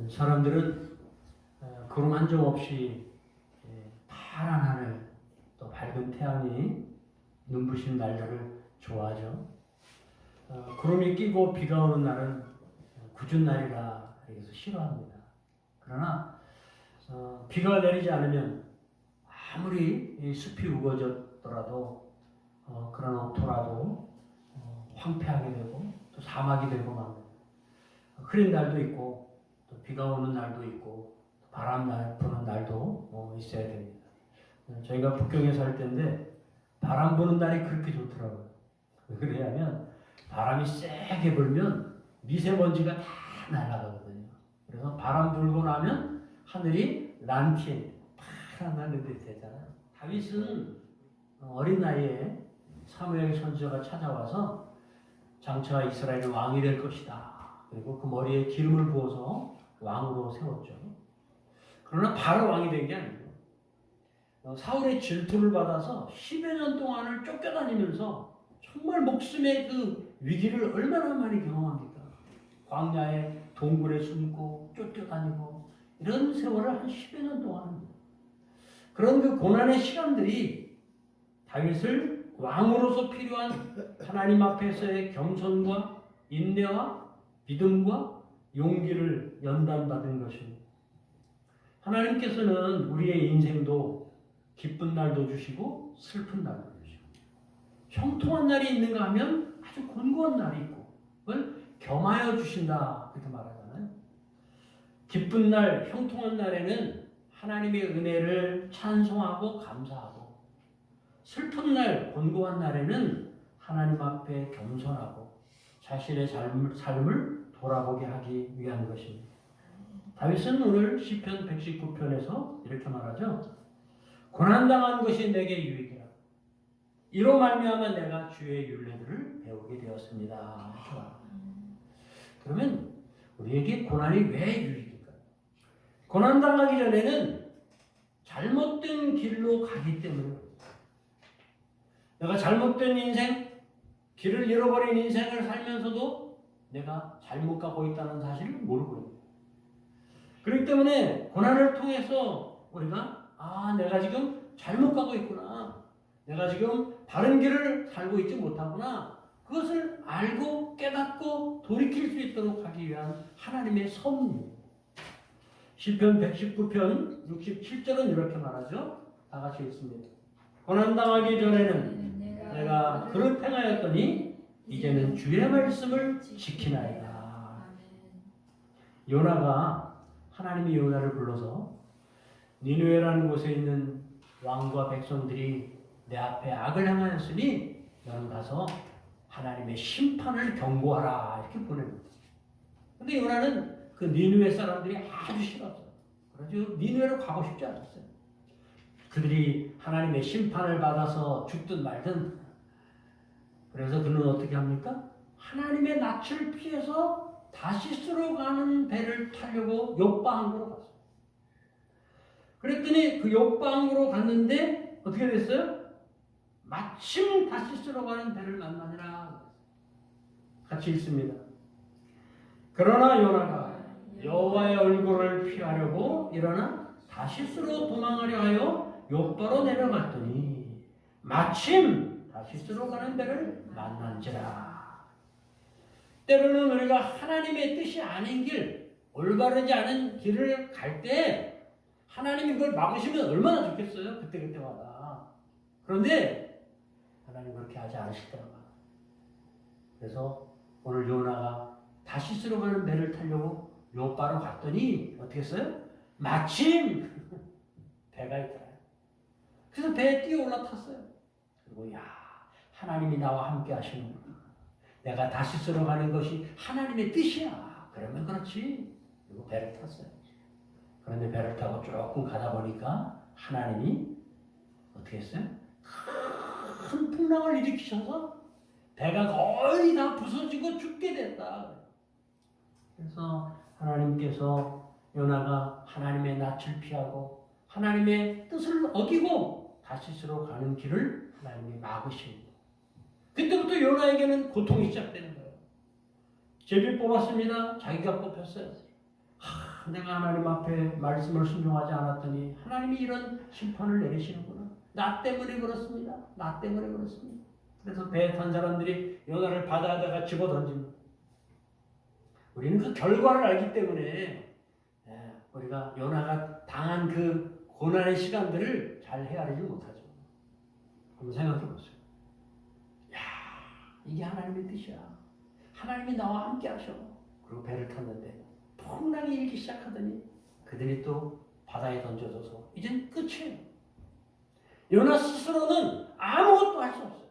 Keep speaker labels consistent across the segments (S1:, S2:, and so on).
S1: 사람들은 구름 한 점 없이 파란 하늘 또 밝은 태양이 눈부신 날들을 좋아하죠. 구름이 끼고 비가 오는 날은 궂은 날이라 그래서 싫어합니다. 그러나 비가 내리지 않으면 아무리 이 숲이 우거졌더라도 그런 옥토라도 황폐하게 되고 또 사막이 되고 막 흐린 날도 있고 또 비가 오는 날도 있고 바람 부는 날도 있어야 됩니다. 저희가 북경에 살 때인데 바람 부는 날이 그렇게 좋더라고요. 왜 그러냐면 바람이 세게 불면 미세먼지가 다 날아가거든요. 그래서 바람 불고 나면 하늘이 란티에 파란 하늘이 되잖아요. 다윗은 어린 나이에 사무엘 선지자가 찾아와서 장차 이스라엘의 왕이 될 것이다. 그리고 그 머리에 기름을 부어서 왕으로 세웠죠. 그러나 바로 왕이 된 게 아니에요. 사울의 질투를 받아서 10여 년 동안을 쫓겨다니면서 정말 목숨의 그 위기를 얼마나 많이 경험합니까? 광야에 동굴에 숨고 쫓겨다니고 이런 세월을 한 10여 년 동안 합니다. 그런 그 고난의 시간들이 다윗을 왕으로서 필요한 하나님 앞에서의 겸손과 인내와 믿음과 용기를 연단받은 것입니다. 하나님께서는 우리의 인생도 기쁜 날도 주시고 슬픈 날도 주시고 형통한 날이 있는가 하면 아주 곤고한 날이 있고 그걸 겸하여 주신다 그렇게 말하잖아요. 기쁜 날, 형통한 날에는 하나님의 은혜를 찬송하고 감사하고 슬픈 날, 곤고한 날에는 하나님 앞에 겸손하고 자신의 삶을 돌아보게 하기 위한 것입니다. 다윗은 오늘 시편 119편에서 이렇게 말하죠. 고난당한 것이 내게 유익이라. 이로 말미암아 내가 주의 율례들을 배우게 되었습니다. 그러면 우리에게 고난이 왜 유익일까요? 고난당하기 전에는 잘못된 길로 가기 때문에 내가 잘못된 인생, 길을 잃어버린 인생을 살면서도 내가 잘못 가고 있다는 사실을 모르고 있는 거예요. 그렇기 때문에 고난을 통해서 우리가 내가 지금 잘못 가고 있구나. 내가 지금 바른 길을 살고 있지 못하구나. 그것을 알고 깨닫고 돌이킬 수 있도록 하기 위한 하나님의 섭리입니다. 시편 119편 67절은 이렇게 말하죠. 다 같이 읽습니다. 고난당하기 전에는 내가 그릇 행하였더니 이제는 주의 말씀을 지키나이다. 요나가 하나님이 요나를 불러서 니느웨라는 곳에 있는 왕과 백성들이 내 앞에 악을 행하였으니 너는 가서 하나님의 심판을 경고하라 이렇게 보냅니다. 근데 요나는 그 니느웨 사람들이 아주 싫었어요. 그래서 니느웨로 가고 싶지 않았어요. 그들이 하나님의 심판을 받아서 죽든 말든 그래서 그는 어떻게 합니까? 하나님의 낯을 피해서 다시스로 가는 배를 타려고 욥바항으로 갔어요. 그랬더니 그 욥바항으로 갔는데 어떻게 됐어요? 마침 다시스로 가는 배를 만나니라. 같이 읽습니다. 그러나 요나가 여호와의 얼굴을 피하려고 일어나 다시스로 도망하려 하여 욥바로 내려갔더니 마침 다시스로 가는 배를 만난지라. 때로는 우리가 하나님의 뜻이 아닌 길, 올바르지 않은 길을 갈 때 하나님이 그걸 막으시면 얼마나 좋겠어요. 그때마다. 그런데 하나님 그렇게 하지 않으시더라고요. 그래서 오늘 요나가 다시스로 가는 배를 타려고 욥바로 갔더니 어떻게 했어요? 마침 배가 있더라고요. 그래서 배에 뛰어 올라탔어요. 그리고 하나님이 나와 함께 하시는구나. 내가 다시스로 가는 것이 하나님의 뜻이야. 그러면 그렇지. 그리고 배를 탔어요. 그런데 배를 타고 조금 가다 보니까 하나님이 어떻게 했어요? 큰 풍랑을 일으키셔서 배가 거의 다 부서지고 죽게 됐다. 그래서 하나님께서 요나가 하나님의 낯을 피하고 하나님의 뜻을 어기고 다시스로 가는 길을 하나님이 막으십니다. 그때부터 요나에게는 고통이 시작되는 거예요. 제비 뽑았습니다. 자기가 뽑혔어요. 내가 하나님 앞에 말씀을 순종하지 않았더니 하나님이 이런 심판을 내리시는구나. 나 때문에 그렇습니다. 나 때문에 그렇습니다. 그래서 배에 탄 사람들이 요나를 바다에다가 집어던집니다. 우리는 그 결과를 알기 때문에 우리가 요나가 당한 그 고난의 시간들을 잘 헤아리지 못하죠. 한번 생각해 보세요. 야, 이게 하나님의 뜻이야. 하나님이 나와 함께 하셔. 그리고 배를 탔는데 풍랑이 일기 시작하더니 그들이 또 바다에 던져져서 이젠 끝이에요. 요나 스스로는 아무것도 할 수 없어요.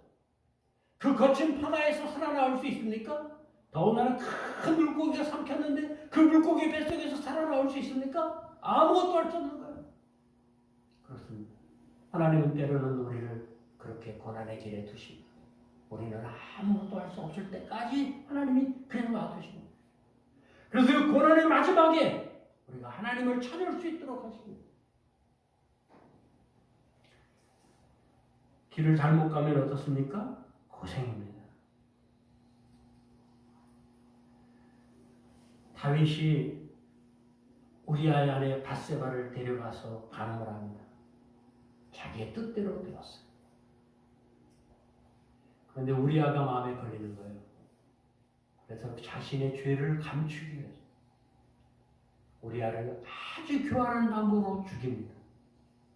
S1: 그 거친 바다에서 살아나올 수 있습니까? 더군다나 큰 물고기가 삼켰는데 그 물고기 뱃속에서 살아나올 수 있습니까? 아무것도 할 수 없는 거예요. 그렇습니다. 하나님은 때로는 우리를 그렇게 고난의 길에 두십니다. 우리는 아무것도 할 수 없을 때까지 하나님이 그냥 놔두십니다. 그래서 그 고난의 마지막에 우리가 하나님을 찾을 수 있도록 하십니다. 길을 잘못 가면 어떻습니까? 고생입니다. 다윗이 우리아의 아내 밧세바를 데려가서 간음을 합니다. 자기의 뜻대로 되었어요. 그런데 우리아가 마음에 걸리는 거예요. 그래서 자신의 죄를 감추기 위해서 우리아를 아주 교활한 방법으로 죽입니다.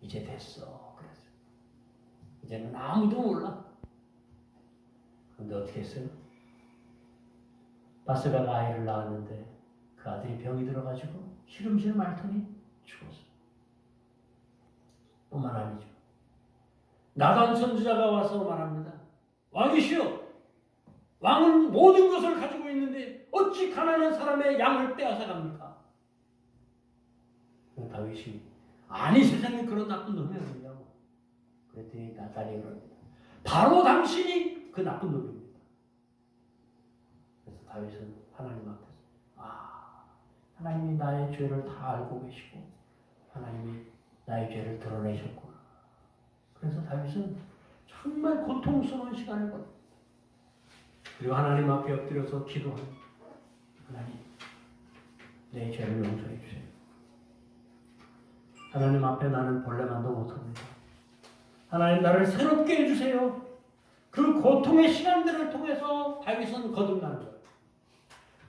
S1: 이제 됐어. 그래서 이제는 아무도 몰라. 그런데 어떻게 했어요? 밧세바가 아이를 낳았는데 그 아들이 병이 들어가지고 시름시름 앓더니 죽었어요. 뿐만 아니죠. 나단 선지자가 와서 말합니다. 왕이시여, 왕은 모든 것을 가지고 있는데 어찌 가난한 사람의 양을 빼앗아 갑니까? 다윗이 아니 세상에 그런 나쁜 놈이 어딨냐고. 그랬더니 나단이 그럽니다. 바로 당신이 그 나쁜 놈입니다. 그래서 다윗은 하나님 앞에서 하나님이 나의 죄를 다 알고 계시고 하나님이 나의 죄를 드러내셨구나. 그래서 다윗은 정말 고통스러운 시간을 보냅니다. 그리고 하나님 앞에 엎드려서 기도합니다. 하나님, 내 죄를 용서해 주세요. 하나님 앞에 나는 벌레만도 못합니다. 하나님 나를 새롭게 해주세요. 그 고통의 시간들을 통해서 다윗은 거듭나는 거예요.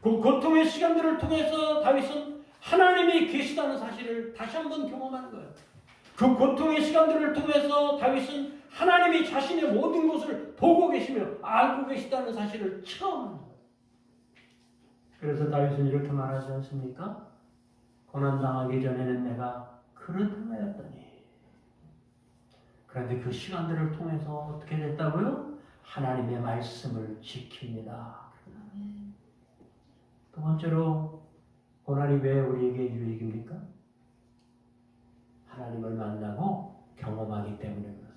S1: 그 고통의 시간들을 통해서 다윗은 하나님이 계시다는 사실을 다시 한번 경험하는 거예요. 그 고통의 시간들을 통해서 다윗은 하나님이 자신의 모든 것을 보고 계시며 알고 계시다는 사실을 체험하는 거예요. 그래서 다윗은 이렇게 말하지 않습니까? 고난당하기 전에는 내가 그릇 하나였더니 그런데 그 시간들을 통해서 어떻게 됐다고요? 하나님의 말씀을 지킵니다. 두 번째로 고난이 왜 우리에게 유익입니까? 하나님을 만나고 경험하기 때문에 그렇습니다.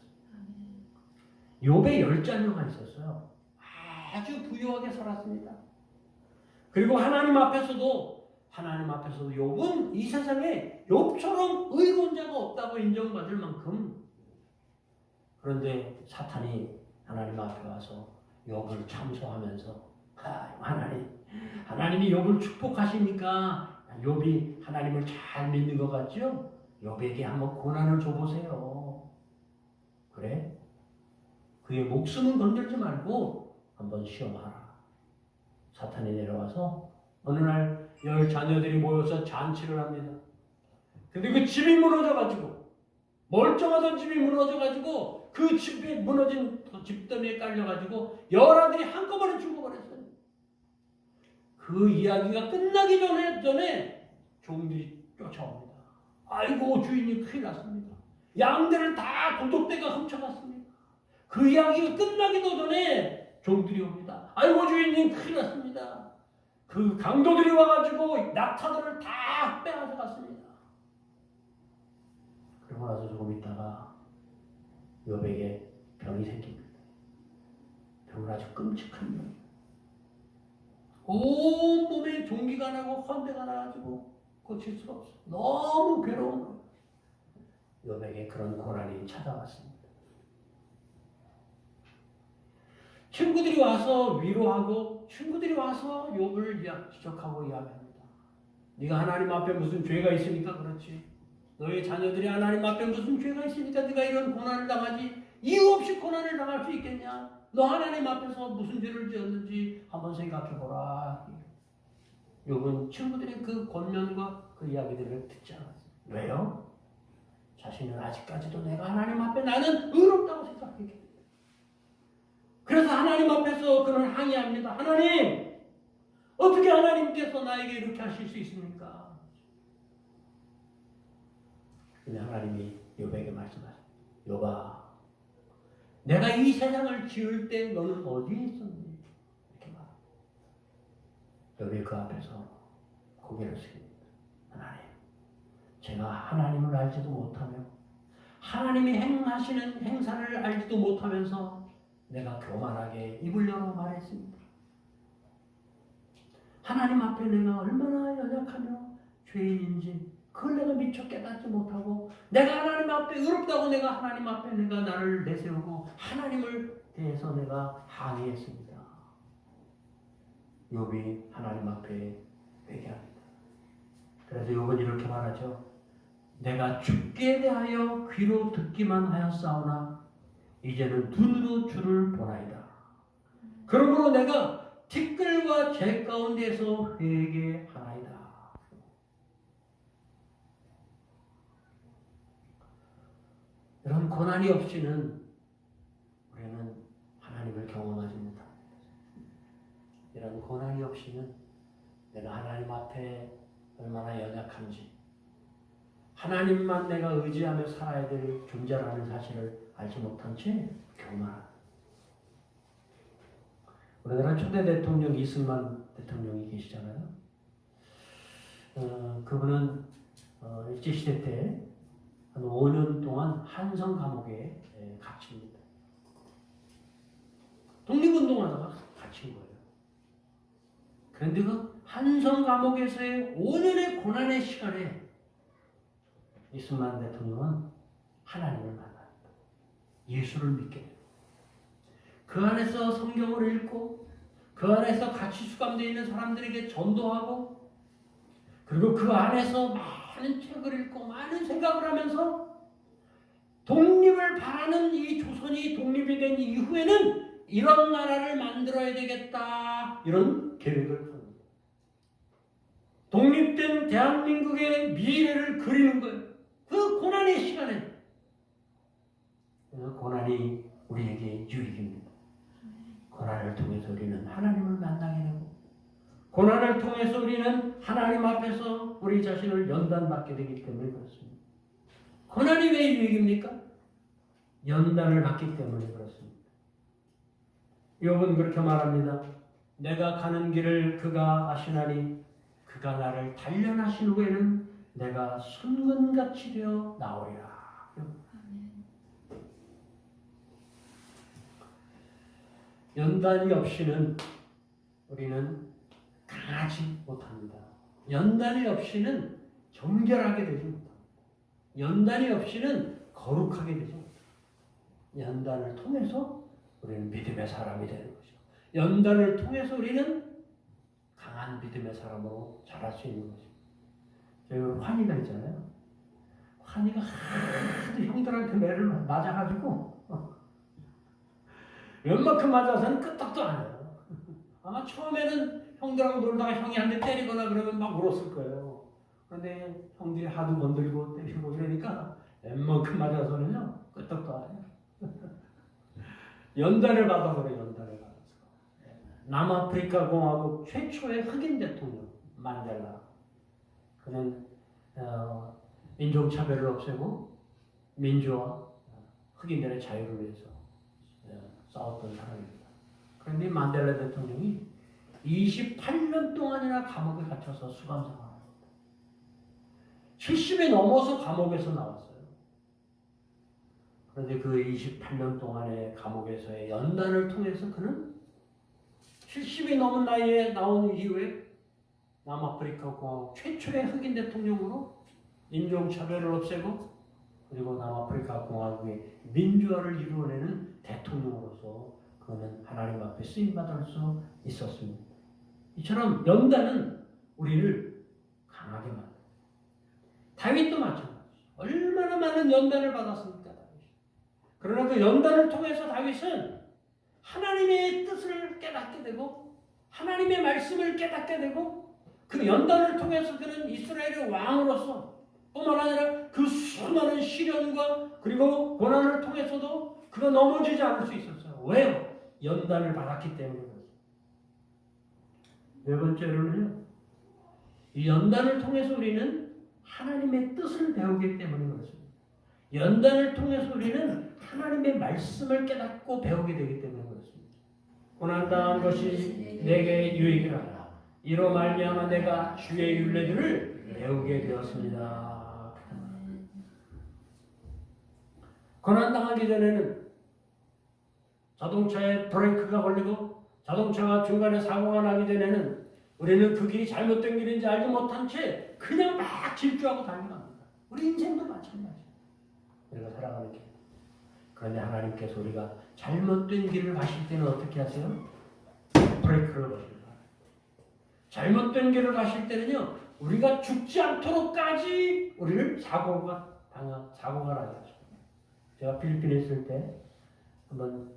S1: 욥의 10자녀가 있었어요. 아주 부유하게 살았습니다. 그리고 하나님 앞에서도 욥은 이 세상에 욥처럼 의로운 자가 없다고 인정받을 만큼 그런데 사탄이 하나님 앞에 와서 욥을 참소하면서 하나님이 욥을 축복하시니까 욥이 하나님을 잘 믿는 것 같죠? 욥에게 한번 고난을 줘보세요. 그래? 그의 목숨은 건들지 말고 한번 시험하라. 사탄이 내려와서 어느 날 10자녀들이 모여서 잔치를 합니다. 근데 그 집이 무너져가지고 멀쩡하던 집이 무너져가지고 그 집에 무너진 집더미에 깔려가지고 열아들이 한꺼번에 죽어버렸어요. 그 이야기가 끝나기 전에 종들이 쫓아옵니다. 아이고 주인이 큰일 났습니다. 양들을 다 도둑대가 훔쳐갔습니다. 그 이야기가 끝나기도 전에 종들이 옵니다. 아이고 주인님 큰일 났습니다. 그 강도들이 와가지고 낙타들을 다 빼앗아 갔습니다. 그러고 나서 조금 있다가 욥에게 병이 생깁니다. 병은 아주 끔찍한 병이에요. 온 몸에 종기가 나고 헌대가 나가지고 고칠 수가 없어요. 너무 괴로운 거예요. 욥에게 그런 고난이 찾아왔습니다. 친구들이 와서 위로하고 친구들이 와서 욥을 지적하고 이야기합니다. 네가 하나님 앞에 무슨 죄가 있으니까 그렇지. 너의 자녀들이 하나님 앞에 무슨 죄가 있으니까 네가 이런 고난을 당하지. 이유 없이 고난을 당할 수 있겠냐? 너 하나님 앞에서 무슨 죄를 지었는지 한번 생각해보라. 욥은 친구들의 그 권면과 그 이야기들을 듣지 않았어요. 왜요? 자신은 아직까지도 내가 하나님 앞에 나는 의롭다고 생각했기 때문에. 그래서 하나님 앞에서 그는 항의합니다. 하나님! 어떻게 하나님께서 나에게 이렇게 하실 수 있습니까? 근데 하나님이 욥에게 말씀하세요. 욥아, 내가 이 세상을 지을 때 너는 어디에 있었니? 이렇게 말합니다. 욥이 그 앞에서 고개를 숙입니다. 하나님, 제가 하나님을 알지도 못하며 하나님이 행하시는 행사를 알지도 못하면서 내가 교만하게 입을 열어 말했습니다. 하나님 앞에 내가 얼마나 연약하며 죄인인지 그걸 내가 미처 깨닫지 못하고 내가 하나님 앞에 의롭다고 내가 하나님 앞에 내가 나를 내세우고 하나님을 대해서 내가 항의했습니다. 욥이 하나님 앞에 회개합니다. 그래서 욥은 이렇게 말하죠. 내가 죽게 대하여 귀로 듣기만 하였사오나 이제는 눈으로 주를 보나이다. 그러므로 내가 티끌과 재 가운데서 회개하나이다. 이런 고난이 없이는 우리는 하나님을 경험하지 못합니다. 이런 고난이 없이는 내가 하나님 앞에 얼마나 연약한지 하나님만 내가 의지하며 살아야 될 존재라는 사실을 알지 못한 채 교만한 우리나라 초대 대통령 이승만 대통령이 계시잖아요. 그분은 일제시대 때 한 5년 동안 한성 감옥에 갇힙니다. 독립운동하다가 갇힌 거예요. 그런데 그 한성 감옥에서의 5년의 고난의 시간에 이승만 대통령은 하나님을 만납니다. 예수를 믿게 됩니다. 그 안에서 성경을 읽고 그 안에서 같이 수감되어 있는 사람들에게 전도하고 그리고 그 안에서 많은 책을 읽고 많은 생각을 하면서 독립을 바라는 이 조선이 독립이 된 이후에는 이런 나라를 만들어야 되겠다 이런 계획을 펴니다. 독립된 대한민국의 미래를 그리는 거예요. 그 고난의 시간에 그 고난이 우리에게 유익입니다. 고난을 통해서 우리는 하나님을 만나게 되고 고난을 통해서 우리는 하나님 앞에서 우리 자신을 연단받게 되기 때문에 그렇습니다. 고난이 왜 유익입니까? 연단을 받기 때문에 그렇습니다. 욥은 그렇게 말합니다. 내가 가는 길을 그가 아시나니 그가 나를 단련하신 후에는 내가 순금같이 되어 나오리라. 연단이 없이는 우리는 강하지 못합니다. 연단이 없이는 정결하게 되지 못합니다. 연단이 없이는 거룩하게 되지 못합니다. 연단을 통해서 우리는 믿음의 사람이 되는 것이고 연단을 통해서 우리는 강한 믿음의 사람으로 자랄 수 있는 것입니다. 저희 환희가 있잖아요. 환희가 하도 형들한테 매를 맞아가지고 웬만큼 맞아서는 끄떡도 안 해요. 아마 처음에는 형들하고 놀다가 형이 한 대 때리거나 그러면 막 울었을 거예요. 그런데 형들이 하도 건들고 때리고 이러니까 웬만큼 맞아서는요 끄떡도 안 해요. 연단을 받아서 그래요. 연단을 받아서. 남아프리카 공화국 최초의 흑인 대통령 만델라. 그는 인종차별을 없애고 민주화, 흑인들의 자유를 위해서 싸웠던 사람입니다. 그런데 만델라 대통령이 28년 동안이나 감옥에 갇혀서 수감 생활합니다. 70이 넘어서 감옥에서 나왔어요. 그런데 그 28년 동안의 감옥에서의 연단을 통해서 그는 70이 넘은 나이에 나온 이후에 남아프리카 공화국 최초의 흑인 대통령으로 인종차별을 없애고 그리고 남아프리카 공화국의 민주화를 이루어내는 대통령으로서 그는 하나님 앞에 쓰임받을 수 있었습니다. 이처럼 연단은 우리를 강하게 다윗도 마찬가지죠. 얼마나 많은 연단을 받았습니까, 다윗이. 그러나 그 연단을 통해서 다윗은 하나님의 뜻을 깨닫게 되고 하나님의 말씀을 깨닫게 되고 그 연단을 통해서 그는 이스라엘의 왕으로서 뿐만 아니라 그 수많은 시련과 그리고 고난을 통해서도 그가 넘어지지 않을 수 있었어요. 왜요? 연단을 받았기 때문에 그렇습니다. 네 번째로는요. 이 연단을 통해서 우리는 하나님의 뜻을 배우기 때문에 그렇습니다. 연단을 통해서 우리는 하나님의 말씀을 깨닫고 배우게 되기 때문에 그렇습니다. 고난당한 것이 내게 유익이라. 이로 말미암아 내가 주의 율례들을 배우게 되었습니다. 고난당하기 전에는 자동차에 브레이크가 걸리고 자동차가 중간에 사고가 나기 전에는 우리는 그 길이 잘못된 길인지 알지 못한 채 그냥 막 질주하고 달려갑니다. 우리 인생도 마찬가지예요. 우리가 살아가는 길. 그런데 하나님께서 우리가 잘못된 길을 가실 때는 어떻게 하세요? 브레이크를 거십니다. 잘못된 길을 가실 때는요, 우리가 죽지 않도록까지 우리를 사고가 나게 하십니다. 제가 필리핀에 있을 때 한번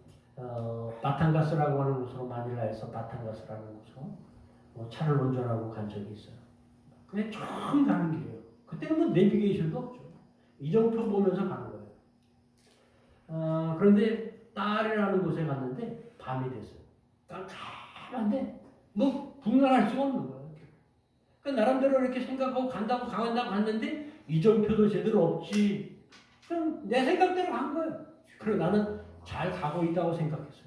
S1: 바탕가스라고 하는 곳으로 마닐라에서 바탕가스라는 곳으로 차를 운전하고 간 적이 있어요. 그게 처음 가는 길이에요. 그때는 뭐 내비게이션도 없죠. 이정표 보면서 가는 거예요. 그런데 딸이라는 곳에 갔는데 밤이 됐어요. 깜깜한데 뭐 분간할 수가 없는 거예요. 그러니까 나름대로 이렇게 생각하고 간다고 갔는데 이정표도 제대로 없지. 그냥 내 생각대로 간 거예요. 그리고 나는 잘 가고 있다고 생각했어요.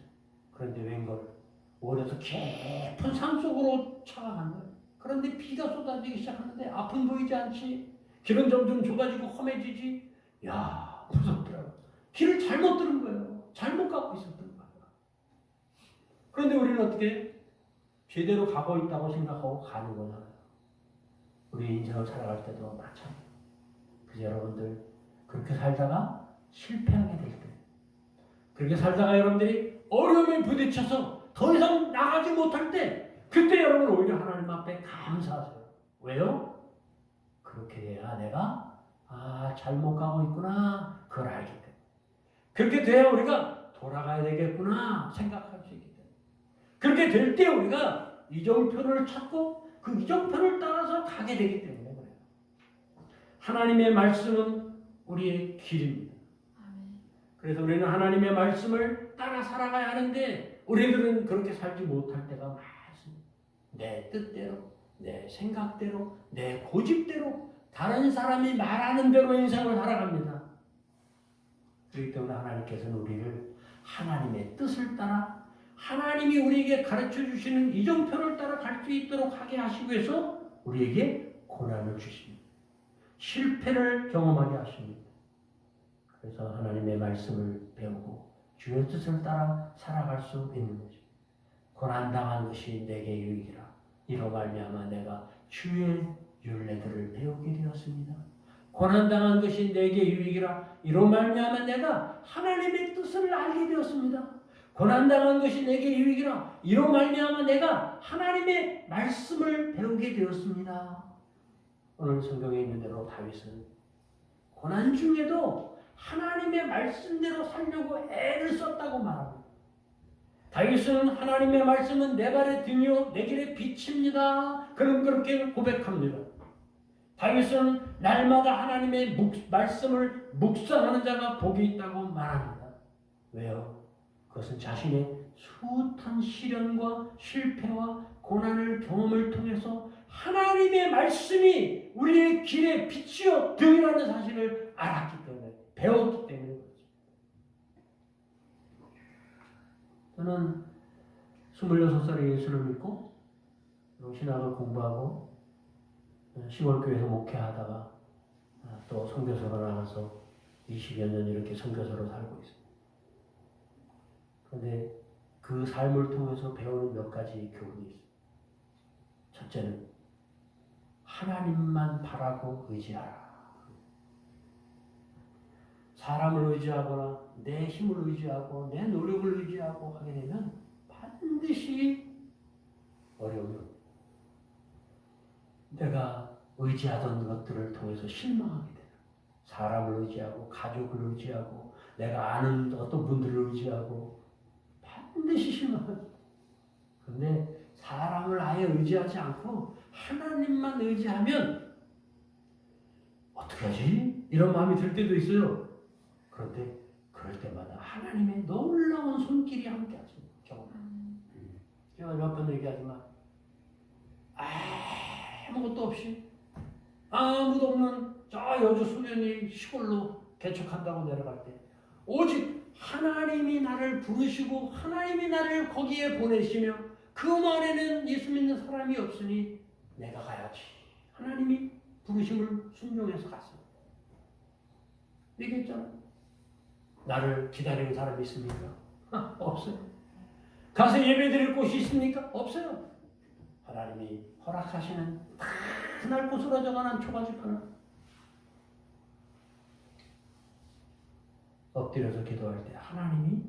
S1: 그런데 웬걸 원에서 깊은 산속으로 차가 간 거예요. 그런데 비가 쏟아지기 시작하는데 앞은 보이지 않지. 길은 점점 좁아지고 험해지지. 야, 무섭더라고요. 길을 잘못 들은 거예요. 잘못 가고 있었던 거예요. 그런데 우리는 어떻게 제대로 가고 있다고 생각하고 가는 거잖아요. 우리 인생을 살아갈 때도 마찬가지예요. 그래서 여러분들 그렇게 살다가 실패하게 될 때, 그렇게 살다가 여러분들이 어려움에 부딪혀서 더 이상 나가지 못할 때, 그때 여러분 오히려 하나님 앞에 감사하세요. 왜요? 그렇게 돼야 내가 잘못 가고 있구나 그걸 알기 때문에. 그렇게 돼야 우리가 돌아가야 되겠구나 생각할 수 있기 때문에. 그렇게 될 때 우리가 이정표를 찾고 그 이정표를 따라서 가게 되기 때문에 그래요. 하나님의 말씀은 우리의 길입니다. 그래서 우리는 하나님의 말씀을 따라 살아가야 하는데 우리들은 그렇게 살지 못할 때가 많습니다. 내 뜻대로, 내 생각대로, 내 고집대로 다른 사람이 말하는 대로 인생을 살아갑니다. 그렇기 때문에 하나님께서는 우리를 하나님의 뜻을 따라 하나님이 우리에게 가르쳐 주시는 이정표를 따라 갈 수 있도록 하게 하시기 위해서 우리에게 고난을 주십니다. 실패를 경험하게 하십니다. 그래서 하나님의 말씀을 배우고 주의 뜻을 따라 살아갈 수 있는 거죠. 고난당한 것이 내게 유익이라. 이로 말미암아 내가 주의 율례들을 배우게 되었습니다. 고난당한 것이 내게 유익이라. 이로 말미암아 내가 하나님의 뜻을 알게 되었습니다. 고난당한 것이 내게 유익이라. 이로 말미암아 내가 하나님의 말씀을 배우게 되었습니다. 오늘 성경에 있는 대로 다윗은 고난 중에도 하나님의 말씀대로 살려고 애를 썼다고 말합니다. 다윗은 하나님의 말씀은 내 발의 등이요 내 길의 빛입니다. 그는 그렇게 고백합니다. 다윗은 날마다 하나님의 말씀을 묵상하는 자가 복이 있다고 말합니다. 왜요? 그것은 자신의 숱한 시련과 실패와 고난을 경험을 통해서 하나님의 말씀이 우리의 길의 빛이요 등이라는 사실을 알았기 때문에, 배웠기 때문에 그렇죠. 저는 26살에 예수를 믿고 신학을 공부하고 시골교회에서 목회하다가 또 선교사로 나가서 20여 년 이렇게 선교사로 살고 있습니다. 그런데 그 삶을 통해서 배우는 몇 가지 교훈이 있습니다. 첫째는 하나님만 바라고 의지하라. 사람을 의지하거나 내 힘을 의지하고 내 노력을 의지하고 하게 되면 반드시 어려움이 옵니다. 내가 의지하던 것들을 통해서 실망하게 돼요. 사람을 의지하고 가족을 의지하고 내가 아는 어떤 분들을 의지하고 반드시 실망해요. 그런데 사람을 아예 의지하지 않고 하나님만 의지하면 어떻게 하지? 이런 마음이 들 때도 있어요. 그런데 그럴 때마다 하나님의 놀라운 손길이 함께 하십니다. 제가 몇 번 얘기하지만 아무것도 없이 아무도 없는 저 여주 수련이 시골로 개척한다고 내려갈 때 오직 하나님이 나를 부르시고 하나님이 나를 거기에 보내시며 그 말에는 예수 믿는 사람이 없으니 내가 가야지. 하나님이 부르심을 순종해서 갔습니다. 얘기했잖아요. 나를 기다리는 사람이 있습니까? 없어요. 가서 예배드릴 곳이 있습니까? 없어요. 하나님이 허락하시는 그날 곳으로 정하는 초가집 하나. 엎드려서 기도할 때 하나님이